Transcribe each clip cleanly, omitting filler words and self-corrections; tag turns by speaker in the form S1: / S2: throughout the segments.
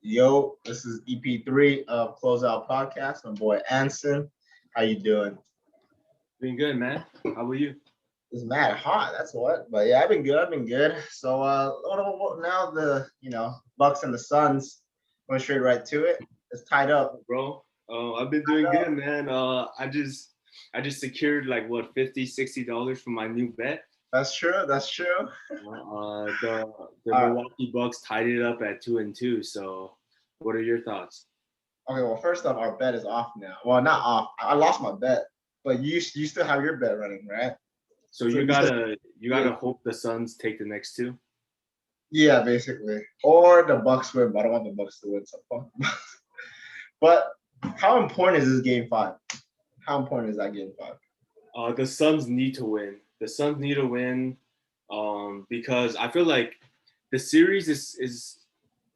S1: Yo, this is EP3 of Closeout Podcast. My boy Anson. How you doing?
S2: Been good, man. How about you?
S1: It's mad hot, that's what. But yeah, I've been good. So now the Bucks and the Suns going straight right to it. It's tied up.
S2: Bro, I've been doing good, man. I just secured like what $50-$60 for my new bet.
S1: That's true. That's true.
S2: The
S1: All right.
S2: Milwaukee Bucks tied it up at 2-2. So, what are your thoughts?
S1: Okay, well, first off, our bet is off now. Well, not off. I lost my bet, but you still have your bet running, right?
S2: So
S1: So
S2: you
S1: you still,
S2: gotta hope the Suns take the next two.
S1: yeah, basically. Or the Bucks win, but I don't want the Bucks to win. So fuck. But how important is this game five? How important is that game five?
S2: The Suns need to win. The Suns need to win, because I feel like the series is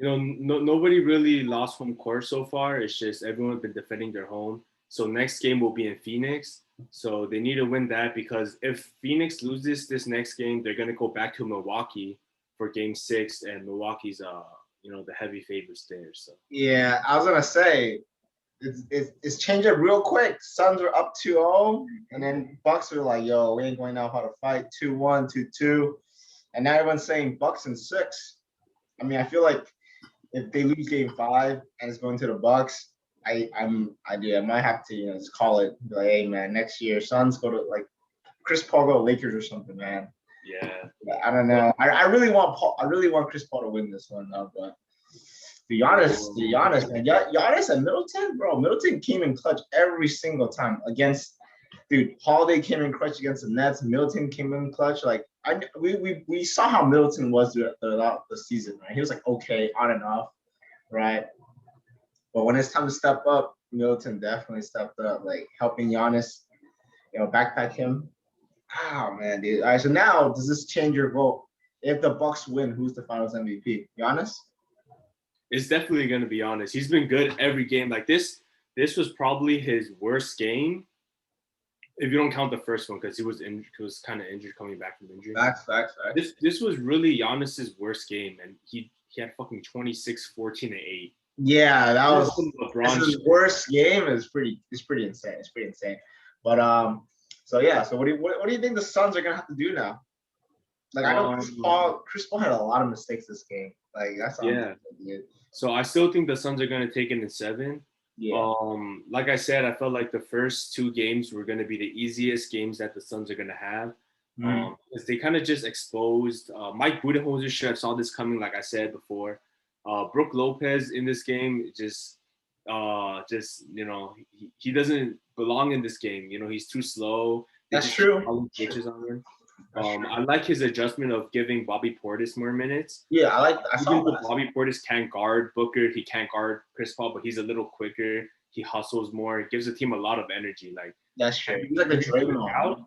S2: nobody really lost home court so far. It's just everyone's been defending their home. So next game will be in Phoenix. So they need to win that because if Phoenix loses this next game, they're gonna go back to Milwaukee for Game 6, and Milwaukee's the heavy favorites there. So
S1: Yeah, I was gonna say it's changed it real quick. Suns are up 2-0, and then Bucks are like, yo, we ain't going out how to fight 2-1, 2-2. And now everyone's saying Bucks in six. I mean, I feel like if they lose game five and it's going to the Bucks, I might have to just call it. Be like, hey man, next year Suns go to like Chris Paul go to Lakers or something, man.
S2: yeah,
S1: I don't know. I really want Paul. I really want Chris Paul to win this one, though. But to be honest, man, Giannis and Middleton, bro. Middleton came in clutch every single time against. Dude, Holiday came in clutch against the Nets. Middleton came in clutch. Like we saw how Middleton was throughout the season, right? He was like okay on and off, right? But when it's time to step up, Middleton definitely stepped up, like helping Giannis, backpack him. Oh man, dude. All right, so now does this change your vote? If the Bucks win, who's the Finals MVP? Giannis?
S2: it's definitely gonna be honest. He's been good every game. Like this. This was probably his worst game if you don't count the first one because he was injured. He was kind of injured coming back from injury.
S1: Facts.
S2: This was really Giannis's worst game, and he had fucking 26, 14, and 8.
S1: Yeah, that was
S2: LeBron.
S1: this is worst game. It's pretty insane. It's pretty insane. But so yeah. So what do you think the Suns are gonna have to do now? Like I know Chris Paul had a lot of mistakes this game. Like that's
S2: yeah. So I still think the Suns are gonna take it in 7.
S1: Yeah.
S2: Like I said, I felt like the first 2 games were gonna be the easiest games that the Suns are gonna have. Because they kind of just exposed Mike Budenholzer should have saw this coming, like I said before. Brook Lopez in this game he doesn't belong in this game. He's too slow.
S1: That's true.
S2: On him. I like his adjustment of giving Bobby Portis more minutes.
S1: Yeah, I saw that.
S2: Bobby Portis can't guard Booker. He can't guard Chris Paul, but he's a little quicker. He hustles more. It gives the team a lot of energy. Like
S1: that's true. He's like the Draymond.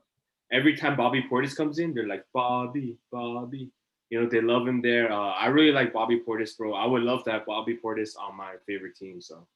S2: Every time Bobby Portis comes in, they're like, Bobby. They love him there. I really like Bobby Portis, bro. I would love to have Bobby Portis on my favorite team. So,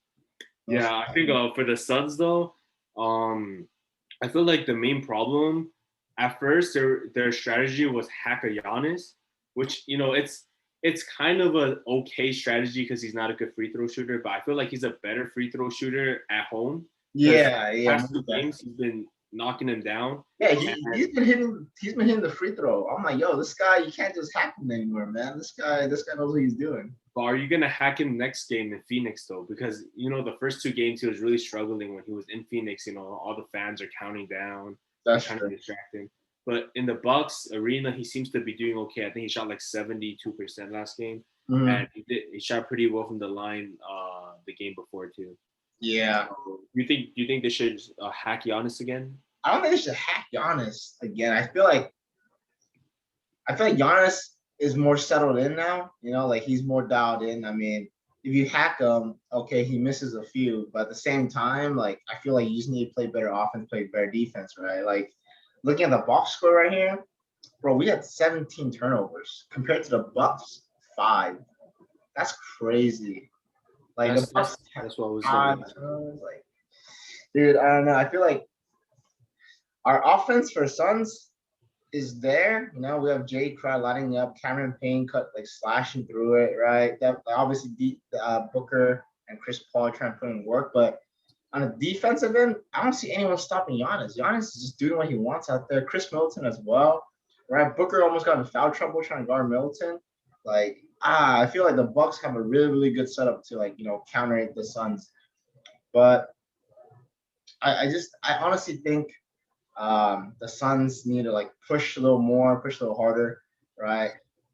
S2: yeah, I think for the Suns, though, I feel like the main problem at first, their strategy was hack a Giannis, which, it's kind of an okay strategy because he's not a good free throw shooter, but I feel like he's a better free throw shooter at home.
S1: Yeah.
S2: Past 2 games, he's been knocking him down.
S1: Yeah, he's been hitting the free throw. I'm like, yo, this guy, you can't just hack him anymore, man. This guy knows what he's doing.
S2: But are you gonna hack him next game in Phoenix though? Because the first 2 games he was really struggling when he was in Phoenix. All the fans are counting down.
S1: That's
S2: trying
S1: true.
S2: to distract him. But in the Bucks arena, he seems to be doing okay. I think he shot like 72% last game, and he shot pretty well from the line the game before too.
S1: Yeah.
S2: So, you think they should hack Giannis again?
S1: I don't think they should hack Giannis again. I feel like Giannis is more settled in now. Like he's more dialed in. I mean, if you hack him, okay, he misses a few, but at the same time, like I feel like you just need to play better offense, play better defense, right? Like looking at the box score right here, bro, we had 17 turnovers compared to the Bucks 5. That's crazy. Like the Bucks
S2: that's what I was
S1: saying. Like, dude, I don't know. I feel like our offense for Suns is there. You know, we have Jay Cry lighting up, Cameron Payne cut like slashing through it, right? That obviously beat Booker and Chris Paul trying to put in work, but on a defensive end, I don't see anyone stopping Giannis. Giannis is just doing what he wants out there. Chris Middleton as well, right? Booker almost got in foul trouble trying to guard Middleton. Like, I feel like the Bucks have a really, really good setup to like, counter the Suns. But I honestly think the Suns need to like push a little more, push a little harder, right?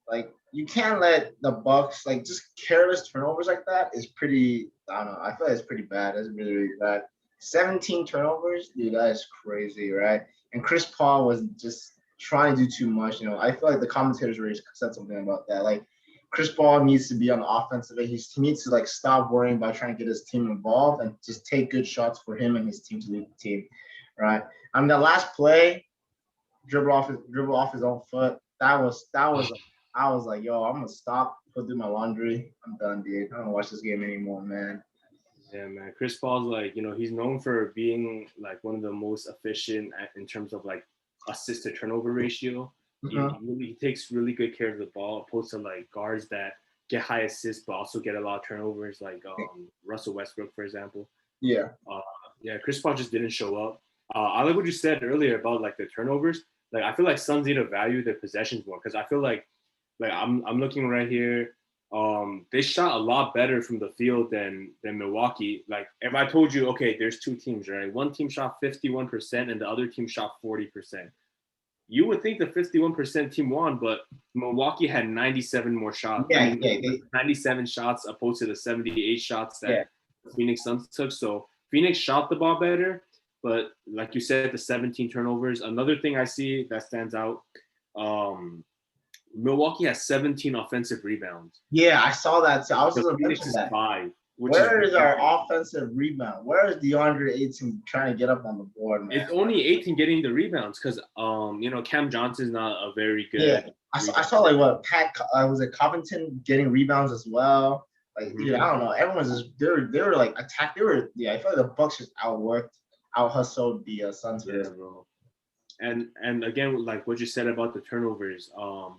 S1: Like you can't let the Bucks like just careless turnovers like that is pretty. I don't know. I feel like it's pretty bad. It's really, really bad. 17 turnovers, dude, that is crazy, right? And Chris Paul was just trying to do too much. I feel like the commentators already said something about that. Like Chris Paul needs to be on the offensive end. He needs to like stop worrying about trying to get his team involved and just take good shots for him and his team to lead the team, right? I mean, the last play, dribble off his own foot. That was like, I was like, yo, I'm gonna stop, go do my laundry. I'm done, dude. I don't wanna watch this game anymore, man.
S2: Yeah, man. Chris Paul's like, he's known for being like one of the most efficient in terms of like assist to turnover ratio. He takes really good care of the ball, opposed to like guards that get high assists but also get a lot of turnovers, like Russell Westbrook, for example.
S1: Yeah.
S2: Chris Paul just didn't show up. I like what you said earlier about like the turnovers. Like I feel like Suns need to value their possessions more because I feel like I'm looking right here. They shot a lot better from the field than Milwaukee. Like if I told you, okay, there's two teams, right? One team shot 51% and the other team shot 40%. You would think the 51% team won, but Milwaukee had 97 more shots. 97 shots opposed to the 78 shots that Phoenix Suns took. So Phoenix shot the ball better, but like you said, the 17 turnovers. Another thing I see that stands out, Milwaukee has 17 offensive rebounds.
S1: Yeah, I saw that. So I was
S2: just
S1: going to
S2: mention that. 5.
S1: Where is our offensive rebound? Where is DeAndre Ayton trying to get up on the board, man?
S2: It's only Ayton getting the rebounds because, Cam Johnson's not a very good.
S1: Yeah, I saw like what was it Covington getting rebounds as well. Like, dude, I don't know. Everyone's just they were like attacked. I feel like the Bucks just out hustled the Suns.
S2: Yeah, bro. And again, like what you said about the turnovers,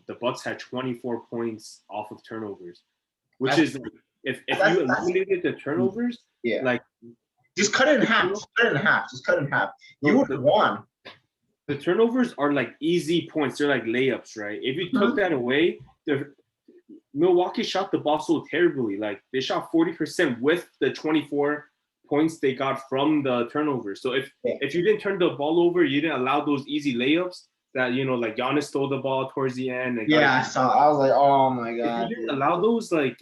S2: the Bucks had 24 points off of turnovers, which is. If you eliminated the turnovers, like
S1: just cut it in half. Just cut it in half. You would have won.
S2: The turnovers are like easy points. They're like layups, right? If you took that away, Milwaukee shot the ball so terribly. Like they shot 40% with the 24 points they got from the turnovers. So if you didn't turn the ball over, you didn't allow those easy layups that like Giannis stole the ball towards the end.
S1: I saw. I was like, oh my god.
S2: If you didn't allow those, like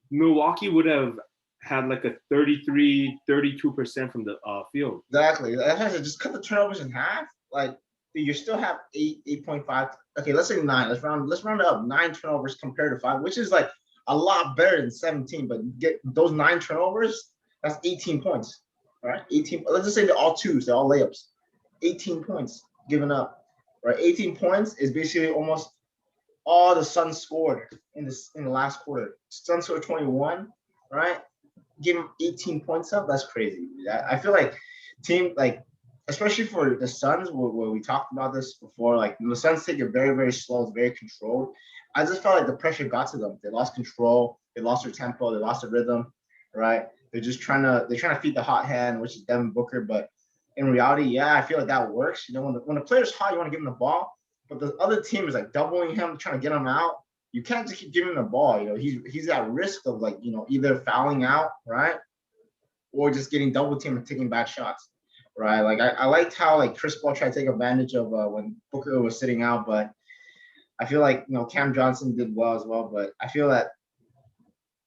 S2: Milwaukee would have had like a 32% from the field.
S1: Exactly. That has to just cut the turnovers in half. Like you still have 8.5. Okay, let's say 9. Let's round it up. 9 turnovers compared to 5, which is like a lot better than 17. But get those 9 turnovers, that's 18 points. All right, 18. Let's just say they're all twos. They're all layups. 18 points given up. Right, 18 points is basically almost all the Suns scored in the last quarter. Suns scored 21, right? Give them 18 points up. That's crazy. I feel like team, like, especially for the Suns, where we talked about this before, like the Suns take it very, very slow, it's very controlled. I just felt like the pressure got to them. They lost control, they lost their tempo, they lost their rhythm, right? They're trying to feed the hot hand, which is Devin Booker. But in reality, I feel like that works. When the player's hot, you want to give him the ball. But the other team is like doubling him, trying to get him out. You can't just keep giving him the ball. He's at risk of like, either fouling out, right? Or just getting double teamed and taking bad shots, right? Like I liked how like Chris Paul tried to take advantage of when Booker was sitting out, but I feel like, Cam Johnson did well as well. But I feel that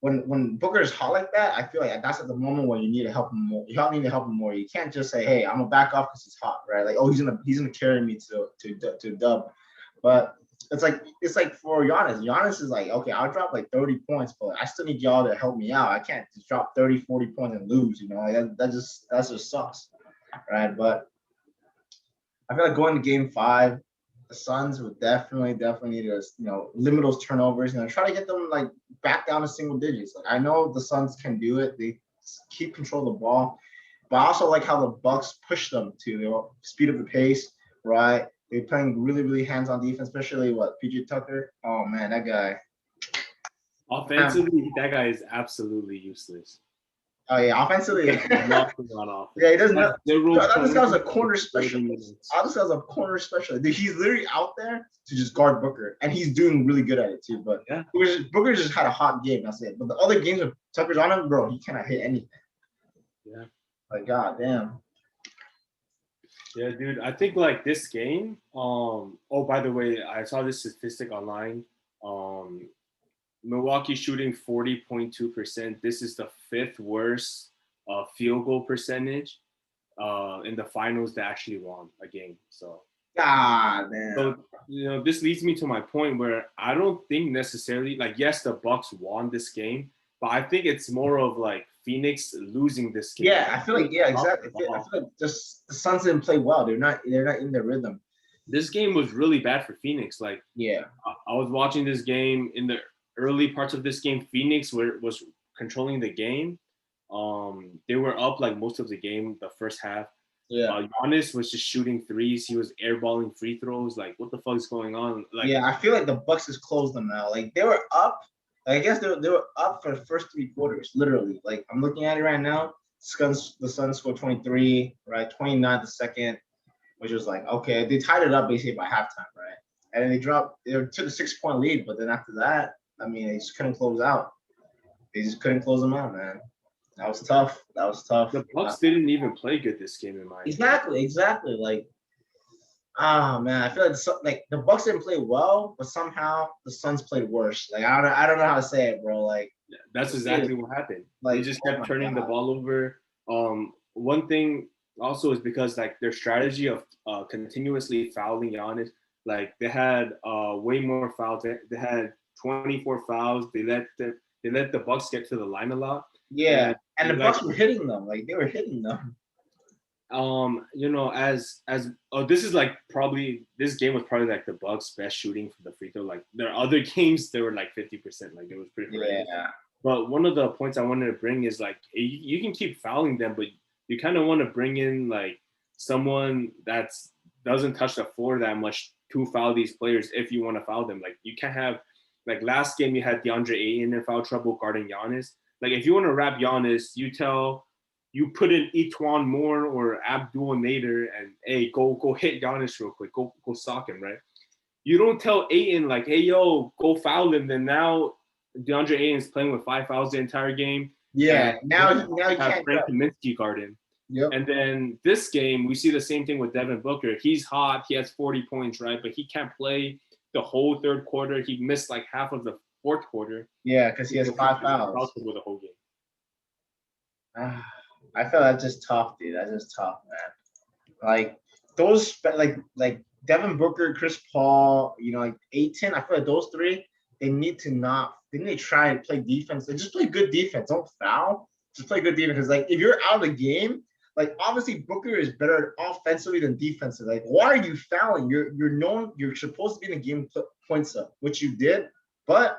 S1: when Booker is hot like that, I feel like that's at the moment when you need to help him more. You need to help him more. You can't just say, "Hey, I'm gonna back off because he's hot," right? Like, oh, he's gonna carry me to dub. But it's like for Giannis. Giannis is like, okay, I'll drop like 30 points, but I still need y'all to help me out. I can't just drop 30, 40 points and lose. That just sucks, right? But I feel like going to Game 5, the Suns would definitely need to limit those turnovers. Try to get them like back down to single digits. Like I know the Suns can do it. They keep control of the ball, but I also like how the Bucks push them to speed up the pace, right? They're playing really, really hands-on defense, especially what PJ Tucker. Oh man, that guy.
S2: Offensively, that guy is absolutely useless.
S1: Oh yeah, offensively.
S2: Nothing on offense.
S1: Yeah, he doesn't
S2: Has
S1: know.
S2: zero
S1: This guy's a
S2: points
S1: corner
S2: in 30
S1: specialist.
S2: minutes.
S1: This guy's a corner specialist. Dude, he's literally out there to just guard Booker, and he's doing really good at it too. But
S2: Yeah.
S1: Booker just had a hot game. That's it. But the other games with Tucker's on him, bro, he cannot hit anything.
S2: Yeah.
S1: Like god damn.
S2: Yeah, dude. I think like this game. Oh, by the way, I saw this statistic online. Milwaukee shooting 40.2%. This is the 5th worst field goal percentage in the finals that actually won a game. So,
S1: God damn.
S2: So this leads me to my point where I don't think necessarily like yes, the Bucks won this game, but I think it's more of like Phoenix losing this game.
S1: Yeah, I feel like exactly. I feel like just the Suns didn't play well. They're not in their rhythm.
S2: This game was really bad for Phoenix. Like
S1: yeah,
S2: I was watching this game in the early parts of this game. Phoenix was controlling the game. They were up like most of the game, the first half.
S1: Yeah,
S2: Giannis was just shooting threes. He was airballing free throws. Like, what the fuck is going on? Like,
S1: yeah, I feel like the Bucks has closed them now. Like they were up. I guess they were up for the first 3 quarters, literally. Like I'm looking at it right now. The Suns scored 23, right? 29 the second, which was like okay. They tied it up basically by halftime, right? And then they took a 6-point lead, but then after that, I mean, they just couldn't close out. They just couldn't close them out, man. That was tough.
S2: The Bucks didn't even play good this game in my
S1: opinion. Exactly. Like, man, I feel like the Bucks didn't play well, but somehow the Suns played worse. Like I don't know how to say it, bro. Like
S2: that's exactly what happened. Like they just kept turning the ball over. One thing also is because like their strategy of continuously fouling Giannis, like they had way more fouls. They had 24 fouls. They let the Bucks get to the line a lot.
S1: Yeah, and the Bucks were hitting them. Like they were hitting them.
S2: This is like probably this game was probably like the Bucks' best shooting from the free throw. Like their other games, they were like 50%. Like it was pretty horrendous.
S1: Yeah.
S2: But one of the points I wanted to bring is like you can keep fouling them, but you kind of want to bring in like someone that's doesn't touch the floor that much to foul these players if you want to foul them. Like you can't have like last game you had DeAndre Ayton in foul trouble guarding Giannis. Like if you want to wrap Giannis, you put in Etuan Moore or Abdul Nader and hey, go hit Giannis real quick, go sock him, right? You don't tell Ayton like, hey yo, go foul him. Then now DeAndre Ayton's playing with 5 fouls the entire game.
S1: Yeah, now you
S2: have Frank Kaminsky guard him.
S1: Yep.
S2: And then this game, we see the same thing with Devin Booker. He's hot, he has 40 points, right? But he can't play the whole third quarter. He missed like half of the fourth quarter.
S1: Yeah, because he has 5 fouls.
S2: With the whole game.
S1: I feel that's just tough, dude. That's just tough, man. Like those, like Devin Booker, Chris Paul, like Ayton. I feel like those 3, they need to try and play defense. They just play good defense. Don't foul. Just play good defense. Because like if you're out of the game, like obviously Booker is better offensively than defensively. Like why are you fouling? You're supposed to be in the game points up, which you did, but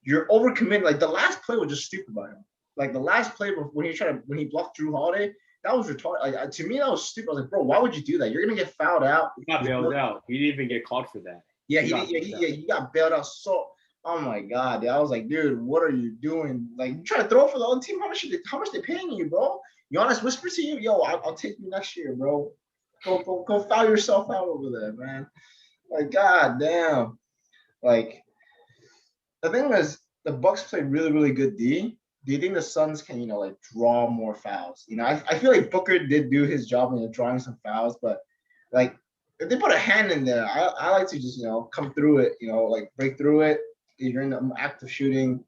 S1: you're overcommitting. Like the last play was just stupid by him. Like the last play when he blocked Drew Holiday, that was retarded. Like to me, that was stupid. I was like, bro, why would you do that? You're gonna get fouled out.
S2: He got bailed out. He didn't even get called for that.
S1: Yeah, he got bailed out. So, oh my god, dude. I was like, dude, what are you doing? Like, you trying to throw for the other team? How much they paying you, bro? Giannis whispered to you, yo, I'll take you next year, bro. Go foul yourself out over there, man. Like, god damn. Like, the thing is, the Bucks played really, really good D. Do you think the Suns can, like draw more fouls? I feel like Booker did do his job in drawing some fouls, but like if they put a hand in there, I like to just come through it, like break through it. If you're in the act of shooting,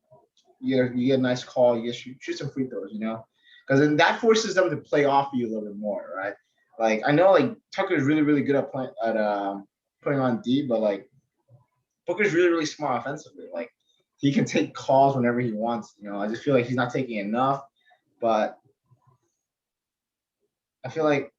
S1: you get a nice call, you shoot some free throws, because then that forces them to play off you a little bit more, right? Like I know like Tucker's really, really good at putting on D, but like Booker's really, really smart offensively, like. He can take calls whenever he wants. I just feel like he's not taking enough. But I feel like,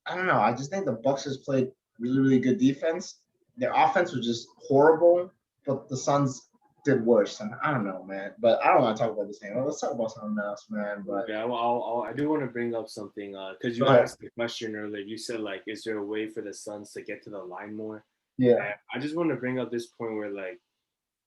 S1: I don't know. I just think the Bucks has played really, really good defense. Their offense was just horrible. But the Suns did worse. And I don't know, man. But I don't want to talk about this thing. Let's talk about something else, man. But
S2: Yeah, well, I do want to bring up something because you
S1: go ahead.
S2: asked the question earlier. You said like, is there a way for the Suns to get to the line more?
S1: Yeah.
S2: And I just want to bring up this point where like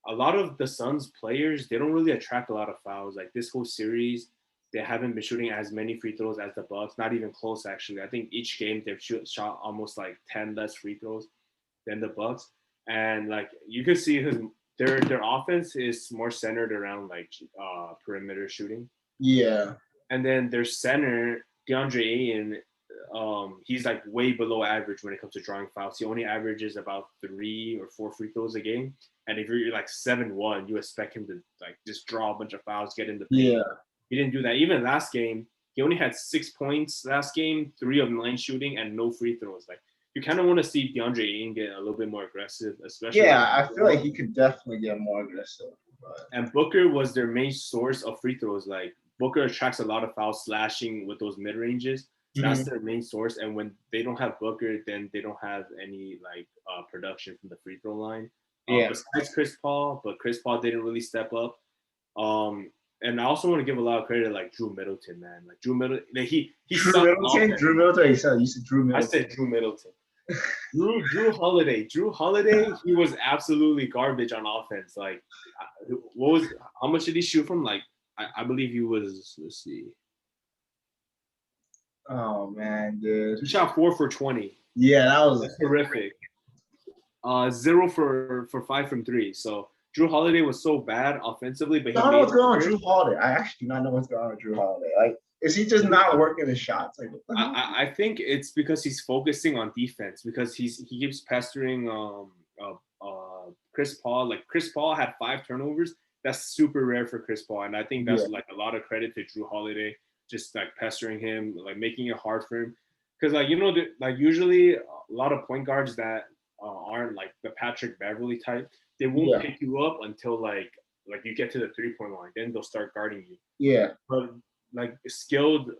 S2: a lot of the Suns players, they don't really attract a lot of fouls. Like this whole series, they haven't been shooting as many free throws as the Bucks. Not even close, actually. I think each game they've shot almost like 10 less free throws than the Bucks. And like you could see their offense is more centered around like perimeter shooting.
S1: Yeah.
S2: And then their center, DeAndre Ayton, he's like way below average when it comes to drawing fouls. He only averages about 3 or 4 free throws a game. And if you're like 7-1, you expect him to like just draw a bunch of fouls, get in the paint.
S1: Yeah.
S2: He didn't do that. Even last game, he only had 6 points last game, 3 of 9 shooting, and no free throws. Like you kind of want to see DeAndre Ayton get a little bit more aggressive, especially.
S1: Yeah, I feel like he could definitely get more aggressive. But
S2: And Booker was their main source of free throws. Like Booker attracts a lot of fouls slashing with those mid ranges. That's their main source. And when they don't have Booker, then they don't have any like production from the free throw line.
S1: yeah.
S2: Besides Chris Paul, but Chris Paul didn't really step up. And I also want to give a lot of credit to like Drew Middleton, man. Like Drew Middleton, like, he
S1: Drew
S2: sucked
S1: Middleton.
S2: offense.
S1: Drew Middleton. You said Drew
S2: I
S1: Middleton.
S2: said Drew Middleton. Drew Holiday. Drew Holiday, he was absolutely garbage on offense. Like, how much did he shoot from? Like, I believe he was, let's see.
S1: Oh man, dude.
S2: He shot 4 for 20.
S1: Yeah, that was
S2: That's horrific. 0 for 5 from 3. So Drew Holiday was so bad offensively, but
S1: I don't know what's going on with Drew Holiday. I actually do not know what's going on with Drew Holiday. Like, is he just not working his shots? Like,
S2: I think it's because he's focusing on defense because he keeps pestering Chris Paul. Like Chris Paul had 5 turnovers. That's super rare for Chris Paul, and I think that's like a lot of credit to Drew Holiday, just like pestering him, like making it hard for him. Because like like usually a lot of point guards that aren't like the Patrick Beverly type, they won't pick you up until like you get to the 3-point line. Then they'll start guarding you.
S1: Yeah.
S2: But like skilled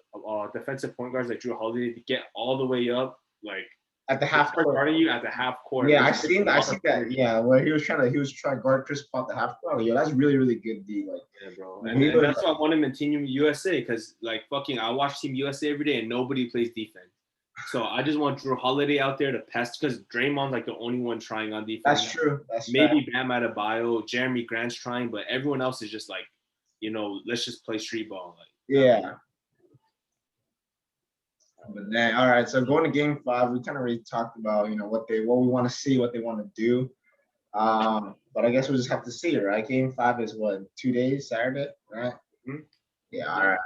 S2: defensive point guards like Drew Holiday to get all the way up, like
S1: at the half court,
S2: guarding you at the half court.
S1: Yeah, I seen that. Yeah, where he was trying to guard Chris Paul at the half court. Yeah, that's really, really good D. Like,
S2: yeah, bro. And that's why I want him in Team USA because like fucking I watch Team USA every day and nobody plays defense. So I just want Drew Holiday out there to pest because Draymond's like the only one trying on defense.
S1: That's true. That's
S2: maybe Bam Adebayo, Jeremy Grant's trying, but everyone else is just like, let's just play street ball. Like,
S1: yeah. But then, all right. So going to Game 5, we kind of already talked about what we want to see, what they want to do. But I guess we'll just have to see, right? Game 5 is what, 2 days, Saturday, right?
S2: Mm-hmm.
S1: Yeah. All right.